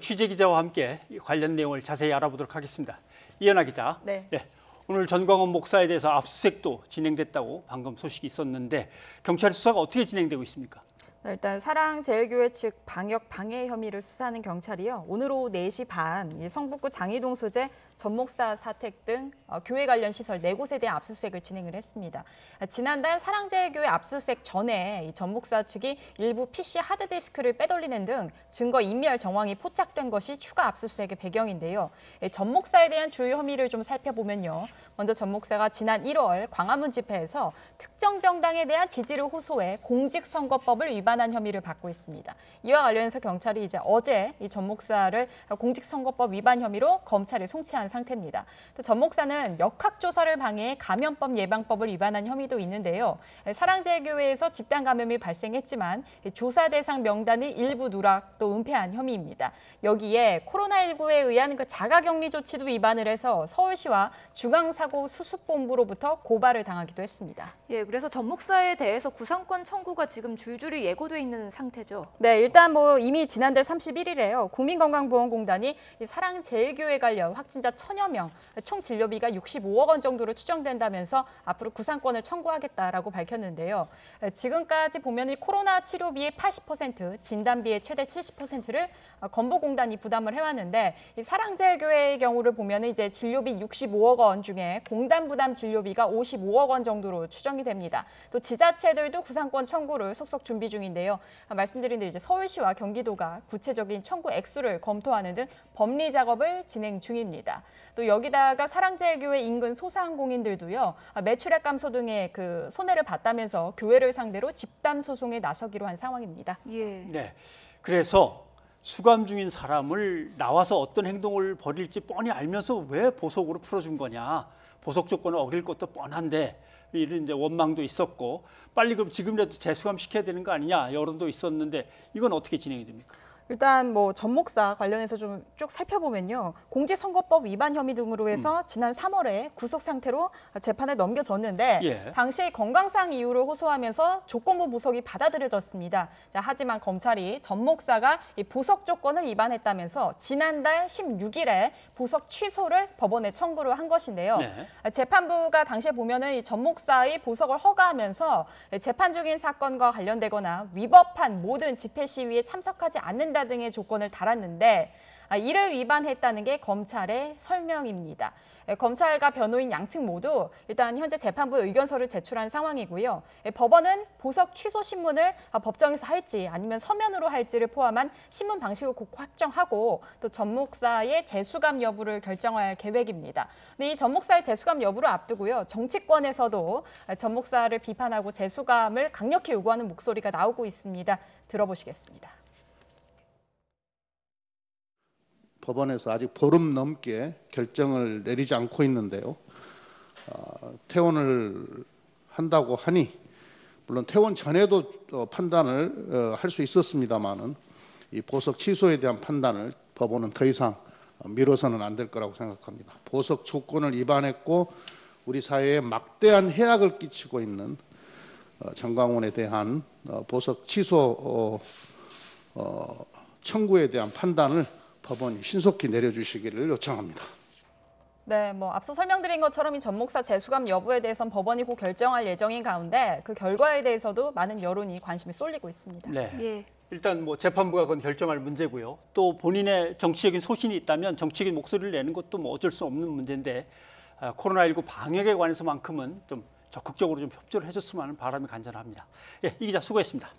취재 기자와 함께 관련 내용을 자세히 알아보도록 하겠습니다. 이현아 기자. 네. 오늘 전광훈 목사에 대해서 압수수색도 진행됐다고 방금 소식이 있었는데 경찰 수사가 어떻게 진행되고 있습니까? 일단 사랑제일교회 측 방역 방해 혐의를 수사하는 경찰이요. 오늘 오후 4시 반 성북구 장이동 소재 전 목사 사택 등 교회 관련 시설 4곳에 대한 압수수색을 진행을 했습니다. 지난달 사랑제일교회 압수수색 전에 전 목사 측이 일부 PC 하드디스크를 빼돌리는 등 증거 인멸 정황이 포착된 것이 추가 압수수색의 배경인데요. 전 목사에 대한 주요 혐의를 좀 살펴보면요. 먼저 전 목사가 지난 1월 광화문 집회에서 특정 정당에 대한 지지를 호소해 공직선거법을 위반한 혐의를 받고 있습니다. 이와 관련해서 경찰이 이제 어제 이 전 목사를 공직선거법 위반 혐의로 검찰에 송치한 상태입니다. 또 전 목사는 역학조사를 방해해 감염법 예방법을 위반한 혐의도 있는데요. 사랑제일교회에서 집단 감염이 발생했지만 조사 대상 명단이 일부 누락 또 은폐한 혐의입니다. 여기에 코로나19에 의한 그 자가격리 조치도 위반을 해서 서울시와 중앙사고수습본부로부터 고발을 당하기도 했습니다. 예, 그래서 전 목사에 대해서 구상권 청구가 지금 줄줄이 예고돼 있는 상태죠. 네, 일단 이미 지난달 31일에요. 국민건강보험공단이 이 사랑제일교회 관련 확진자 1000여 명, 총 진료비가 65억 원 정도로 추정된다면서 앞으로 구상권을 청구하겠다라고 밝혔는데요. 지금까지 보면 이 코로나 치료비의 80%, 진단비의 최대 70%를 건보공단이 부담을 해왔는데 이 사랑제일교회의 경우를 보면 이제 진료비 65억 원 중에 공단 부담 진료비가 55억 원 정도로 추정이 됩니다. 또 지자체들도 구상권 청구를 속속 준비 중인데요. 말씀드린 대로 이제 서울시와 경기도가 구체적인 청구 액수를 검토하는 등 법리 작업을 진행 중입니다. 또 여기다가 사랑제일교회 인근 소상공인들도요. 매출액 감소 등의 그 손해를 봤다면서 교회를 상대로 집단 소송에 나서기로 한 상황입니다. 예. 네. 그래서 수감 중인 사람을 나와서 어떤 행동을 벌일지 뻔히 알면서 왜 보석으로 풀어준 거냐. 보석 조건을 어길 것도 뻔한데 이런 이제 원망도 있었고 빨리 그럼 지금이라도 재수감 시켜야 되는 거 아니냐 여론도 있었는데 이건 어떻게 진행이 됩니까? 일단 전 목사 관련해서 좀 쭉 살펴보면요. 공직선거법 위반 혐의 등으로 해서 지난 3월에 구속 상태로 재판에 넘겨졌는데 당시 건강상 이유를 호소하면서 조건부 보석이 받아들여졌습니다. 하지만 검찰이 전 목사가 이 보석 조건을 위반했다면서 지난달 16일에 보석 취소를 법원에 청구를 한 것인데요. 재판부가 당시에 보면은 이 전 목사의 보석을 허가하면서 재판 중인 사건과 관련되거나 위법한 모든 집회 시위에 참석하지 않는다 등의 조건을 달았는데 이를 위반했다는 게 검찰의 설명입니다. 검찰과 변호인 양측 모두 일단 현재 재판부에 의견서를 제출한 상황이고요. 법원은 보석 취소 신문을 법정에서 할지 아니면 서면으로 할지를 포함한 신문 방식을 곧 확정하고 또 전 목사의 재수감 여부를 결정할 계획입니다. 근데 이 전 목사의 재수감 여부를 앞두고요. 정치권에서도 전 목사를 비판하고 재수감을 강력히 요구하는 목소리가 나오고 있습니다. 들어보시겠습니다. 법원에서 아직 보름 넘게 결정을 내리지 않고 있는데요. 퇴원을 한다고 하니 물론 퇴원 전에도 판단을 할 수 있었습니다만은 이 보석 취소에 대한 판단을 법원은 더 이상 미뤄서는 안 될 거라고 생각합니다. 보석 조건을 위반했고 우리 사회에 막대한 해악을 끼치고 있는 전광훈에 대한 보석 취소 청구에 대한 판단을 법원이 신속히 내려주시기를 요청합니다. 네, 앞서 설명드린 것처럼 이 전 목사 재수감 여부에 대해서는 법원이 곧 결정할 예정인 가운데 그 결과에 대해서도 많은 여론이 관심이 쏠리고 있습니다. 네. 예. 일단 재판부가 그건 결정할 문제고요. 또 본인의 정치적인 소신이 있다면 정치적인 목소리를 내는 것도 어쩔 수 없는 문제인데 코로나19 방역에 관해서만큼은 좀 적극적으로 좀 협조를 해줬으면 하는 바람이 간절합니다. 이 기자 수고했습니다.